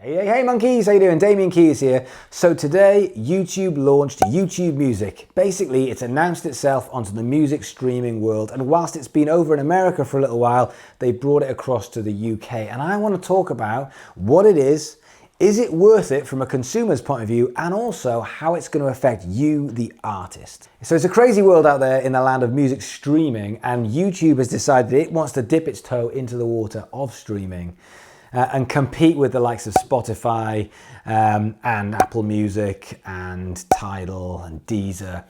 Hey monkeys, how you doing? Damian Keyes here. So today, YouTube launched YouTube Music. Basically, it's announced itself onto the music streaming world, and whilst it's been over in America for a little while, they brought it across to the UK. And I want to talk about what it is it worth it from a consumer's point of view, and also how it's going to affect you, the artist. So it's a crazy world out there in the land of music streaming, and YouTube has decided it wants to dip its toe into the water of streaming. And compete with the likes of Spotify and Apple Music and Tidal and Deezer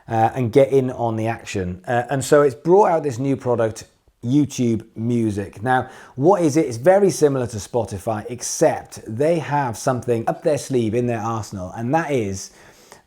and get in on the action. And so it's brought out this new product, YouTube Music. Now, what is it? It's very similar to Spotify, except they have something up their sleeve in their arsenal, and that is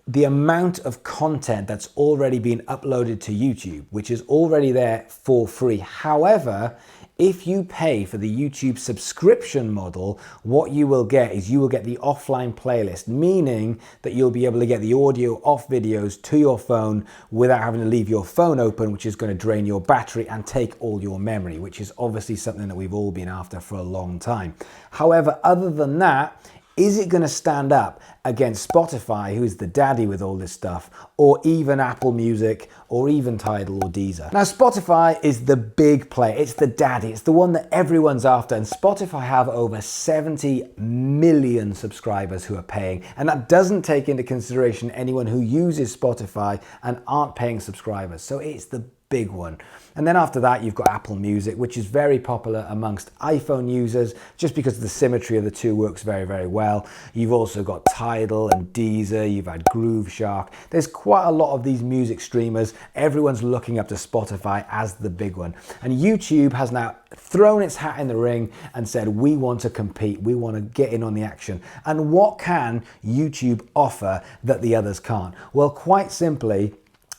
the amount of content that's already been uploaded to YouTube, which is already there for free. However, if you pay for the YouTube subscription model, what you will get is you will get the offline playlist, meaning that you'll be able to get the audio off videos to your phone without having to leave your phone open, which is going to drain your battery and take all your memory, which is obviously something that we've all been after for a long time. However, other than that, is it going to stand up against Spotify, who's the daddy with all this stuff, or even Apple Music, or even Tidal or Deezer? Now, Spotify is the big player. It's the daddy. It's the one that everyone's after. And Spotify have over 70 million subscribers who are paying. And that doesn't take into consideration anyone who uses Spotify and aren't paying subscribers. So it's the big one. And then after that, you've got Apple Music, which is very popular amongst iPhone users just because the symmetry of the two works very, very well. You've also got Tidal and Deezer, you've had Groove Shark. There's quite a lot of these music streamers. Everyone's looking up to Spotify as the big one. And YouTube has now thrown its hat in the ring and said, we want to compete, we want to get in on the action. And what can YouTube offer that the others can't? Well, quite simply,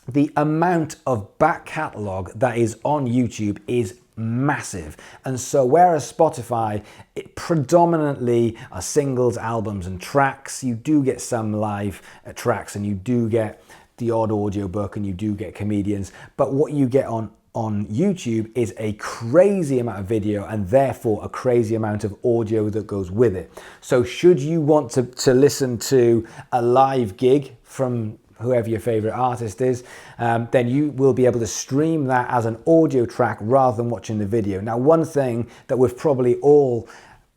the amount of back catalogue that is on YouTube is massive. And so whereas Spotify, it predominantly are singles, albums and tracks, you do get some live tracks and you do get the odd audiobook and you do get comedians, but what you get on YouTube is a crazy amount of video and therefore a crazy amount of audio that goes with it. So should you want to listen to a live gig from whoever your favorite artist is, then you will be able to stream that as an audio track rather than watching the video. Now, one thing that we've probably all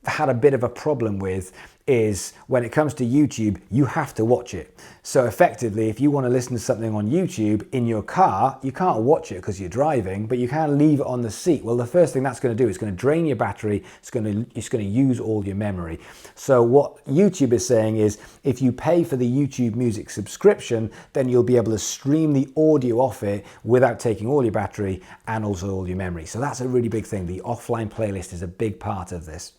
had a bit of a problem with is when it comes to YouTube, you have to watch it. So effectively, if you want to listen to something on YouTube in your car, you can't watch it because you're driving, but you can leave it on the seat. Well, the first thing that's going to do is going to drain your battery. It's going to use all your memory. So what YouTube is saying is, if you pay for the YouTube Music subscription, then you'll be able to stream the audio off it without taking all your battery and also all your memory. So that's a really big thing. The offline playlist is a big part of this.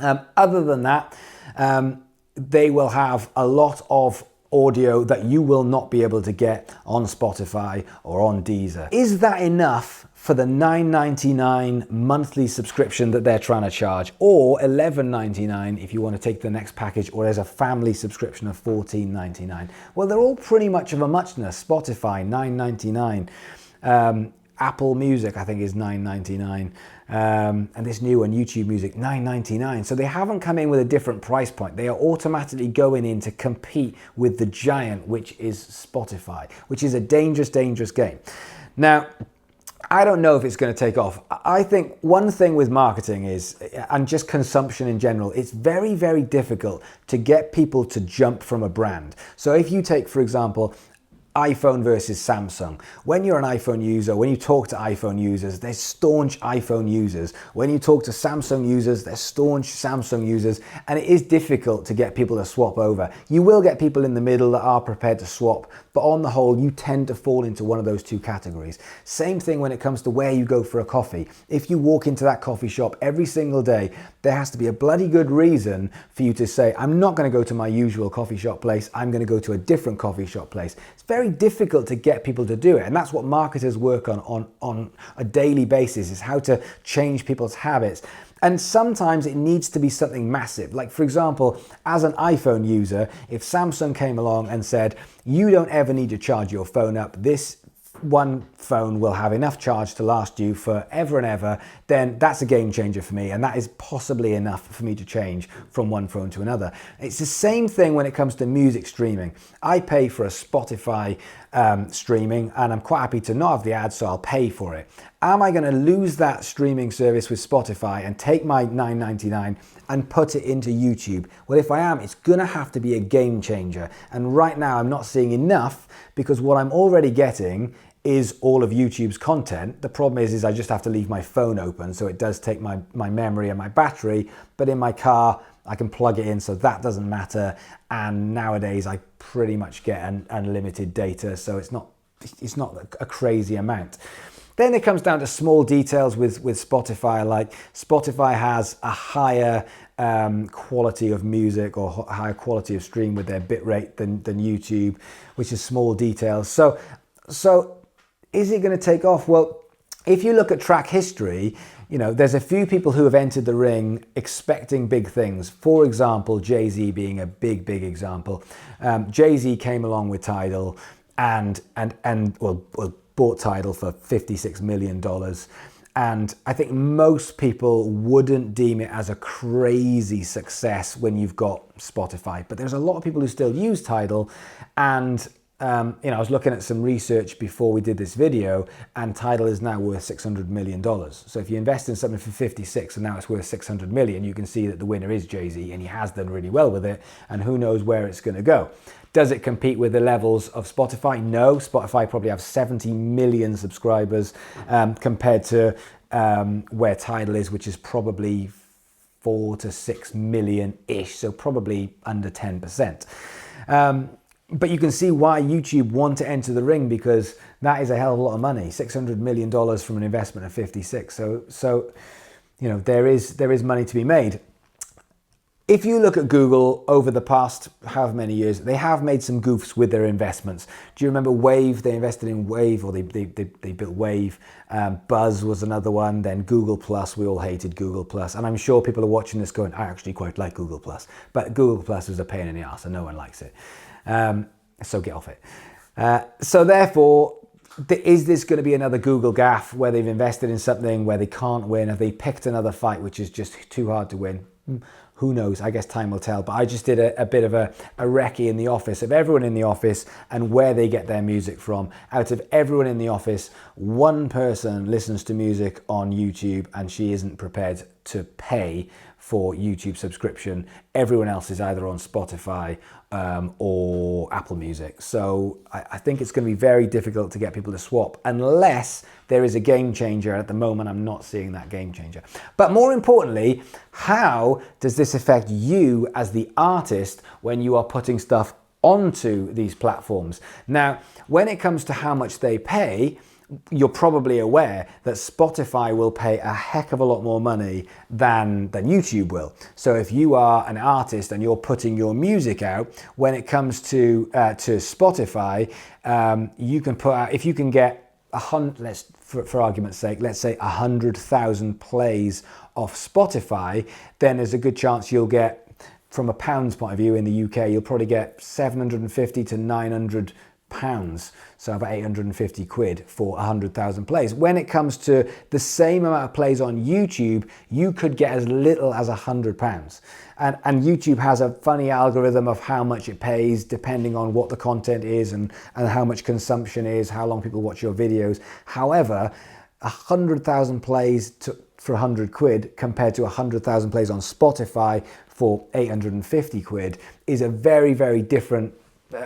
Other than that, they will have a lot of audio that you will not be able to get on Spotify or on Deezer. Is that enough for the $9.99 monthly subscription that they're trying to charge, or $11.99 if you want to take the next package, or there's a family subscription of $14.99? Well, they're all pretty much of a muchness. Spotify, $9.99. Apple Music, I think, is $9.99. And this new one, YouTube Music, $9.99. So they haven't come in with a different price point. They are automatically going in to compete with the giant, which is Spotify, which is a dangerous, dangerous game. Now, I don't know if it's going to take off. I think one thing with marketing is, and just consumption in general, it's very, very difficult to get people to jump from a brand. So if you take, for example, iPhone versus Samsung. When you're an iPhone user, when you talk to iPhone users, they're staunch iPhone users. When you talk to Samsung users, they're staunch Samsung users. And it is difficult to get people to swap over. You will get people in the middle that are prepared to swap, but on the whole, you tend to fall into one of those two categories. Same thing when it comes to where you go for a coffee. If you walk into that coffee shop every single day, there has to be a bloody good reason for you to say, I'm not going to go to my usual coffee shop place, I'm going to go to a different coffee shop place. It's very difficult to get people to do it, and that's what marketers work on a daily basis, is how to change people's habits. And sometimes it needs to be something massive. Like, for example, as an iPhone user, if Samsung came along and said, you don't ever need to charge your phone up, this one phone will have enough charge to last you forever and ever, then that's a game changer for me, and that is possibly enough for me to change from one phone to another. It's the same thing when it comes to music streaming. I pay for a Spotify streaming, and I'm quite happy to not have the ads, so I'll pay for it. Am I going to lose that streaming service with Spotify and take my $9.99 and put it into YouTube? Well, if I am, it's going to have to be a game changer. And right now I'm not seeing enough, because what I'm already getting is all of YouTube's content. The problem is I just have to leave my phone open, so it does take my memory and my battery, but in my car I can plug it in, so that doesn't matter. And nowadays I pretty much get unlimited data, so it's not a crazy amount. Then it comes down to small details with Spotify, like Spotify has a higher quality of music or higher quality of stream with their bitrate than YouTube, which is small details. So is it going to take off? Well, if you look at track history, you know, there's a few people who have entered the ring expecting big things. For example, Jay-Z being a big example. Jay-Z came along with Tidal and bought Tidal for $56 million. And I think most people wouldn't deem it as a crazy success when you've got Spotify. But there's a lot of people who still use Tidal, and I was looking at some research before we did this video, and Tidal is now worth $600 million. So if you invest in something for 56 and now it's worth 600 million, you can see that the winner is Jay-Z, and he has done really well with it, and who knows where it's going to go. Does it compete with the levels of Spotify? No. Spotify probably have 70 million subscribers compared to where Tidal is, which is probably 4 to 6 million-ish, so probably under 10%. But you can see why YouTube want to enter the ring, because that is a hell of a lot of money, $600 million from an investment of 56. So you know, there is money to be made. If you look at Google over the past however many years, they have made some goofs with their investments. Do you remember Wave? They invested in Wave, or they built Wave. Buzz was another one. Then Google Plus, we all hated Google Plus. And I'm sure people are watching this going, I actually quite like Google Plus. But Google Plus is a pain in the arse and no one likes it. So get off it. So therefore, is this going to be another Google gaffe where they've invested in something where they can't win? Have they picked another fight which is just too hard to win? Who knows? I guess time will tell. But I just did a bit of a recce in the office of everyone in the office and where they get their music from. Out of everyone in the office, one person listens to music on YouTube, and she isn't prepared to pay for YouTube subscription. Everyone else is either on Spotify or Apple Music. So I think it's going to be very difficult to get people to swap unless there is a game changer. At the moment, I'm not seeing that game changer. But more importantly, how does this affect you as the artist when you are putting stuff onto these platforms? Now, when it comes to how much they pay, you're probably aware that Spotify will pay a heck of a lot more money than YouTube will. So if you are an artist and you're putting your music out, when it comes to Spotify, you can put out, if you can get 100, for argument's sake, let's say 100,000 plays off Spotify, then there's a good chance you'll get, from a pounds point of view in the UK, you'll probably get 750 to 900 pounds, so about 850 quid for 100,000 plays. When it comes to the same amount of plays on YouTube, you could get as little as £100. And YouTube has a funny algorithm of how much it pays depending on what the content is and how much consumption is, how long people watch your videos. However, 100,000 plays for 100 quid compared to 100,000 plays on Spotify for 850 quid is a very, very different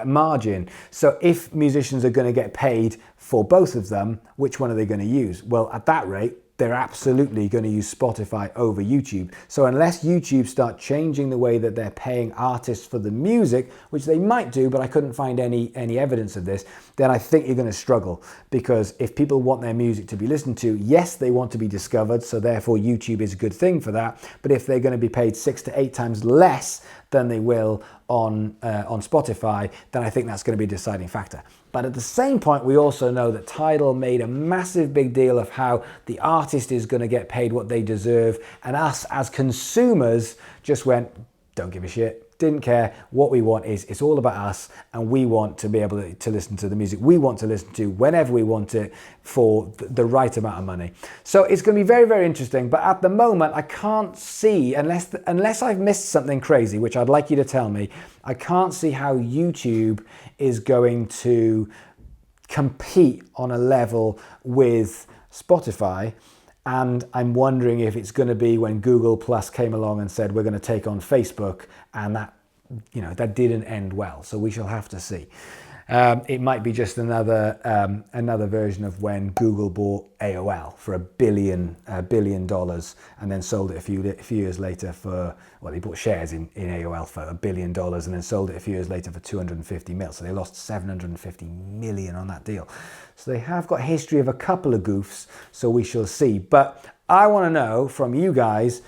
margin. So if musicians are going to get paid for both of them, which one are they going to use? Well, at that rate, they're absolutely going to use Spotify over YouTube. So unless YouTube start changing the way that they're paying artists for the music, which they might do, but I couldn't find any evidence of this, then I think you're going to struggle. Because if people want their music to be listened to, yes, they want to be discovered, so therefore YouTube is a good thing for that. But if they're going to be paid 6 to 8 times less than they will on Spotify, then I think that's going to be a deciding factor. But at the same point, we also know that Tidal made a massive big deal of how the artist is going to get paid what they deserve, and us as consumers just went, don't give a shit. Didn't care. What we want is, it's all about us, and we want to be able to listen to the music we want to listen to whenever we want it for the right amount of money. So it's going to be very, very interesting. But at the moment, I can't see, unless I've missed something crazy, which I'd like you to tell me, I can't see how YouTube is going to compete on a level with Spotify. And I'm wondering if it's going to be when Google Plus came along and said we're going to take on Facebook, and that, you know, that didn't end well. So we shall have to see. It might be just another version of when Google bought AOL for $1 billion, and then sold it a few years later for, well, they bought shares in AOL for $1 billion and then sold it a few years later for 250 mil. So they lost 750 million on that deal. So they have got a history of a couple of goofs, so we shall see. But I want to know from you guys,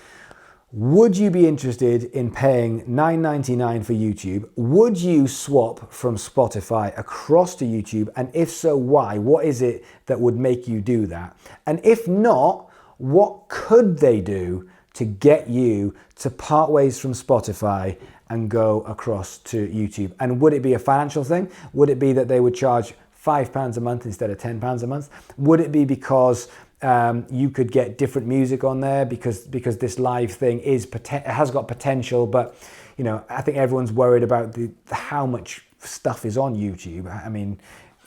would you be interested in paying $9.99 for YouTube? Would you swap from Spotify across to YouTube? And if so, why? What is it that would make you do that? And if not, what could they do to get you to part ways from Spotify and go across to YouTube? And would it be a financial thing? Would it be that they would charge £5 a month instead of £10 a month? Would it be because you could get different music on there because this live thing has got potential? But you know, I think everyone's worried about how much stuff is on YouTube. I mean,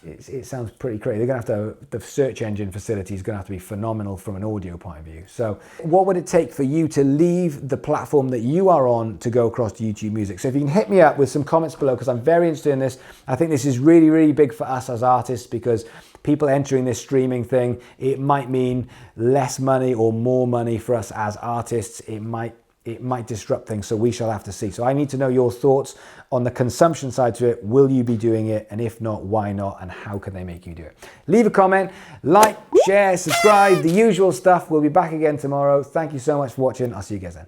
it sounds pretty crazy. They're going to have to, the search engine facility is going to have to be phenomenal from an audio point of view. So what would it take for you to leave the platform that you are on to go across to YouTube Music? So if you can hit me up with some comments below, because I'm very interested in this. I think this is really, really big for us as artists, because people entering this streaming thing, it might mean less money or more money for us as artists. It might disrupt things, so we shall have to see. So I need to know your thoughts on the consumption side to it. Will you be doing it? And if not, why not? And how can they make you do it? Leave a comment, like, share, subscribe, the usual stuff. We'll be back again tomorrow. Thank you so much for watching. I'll see you guys then.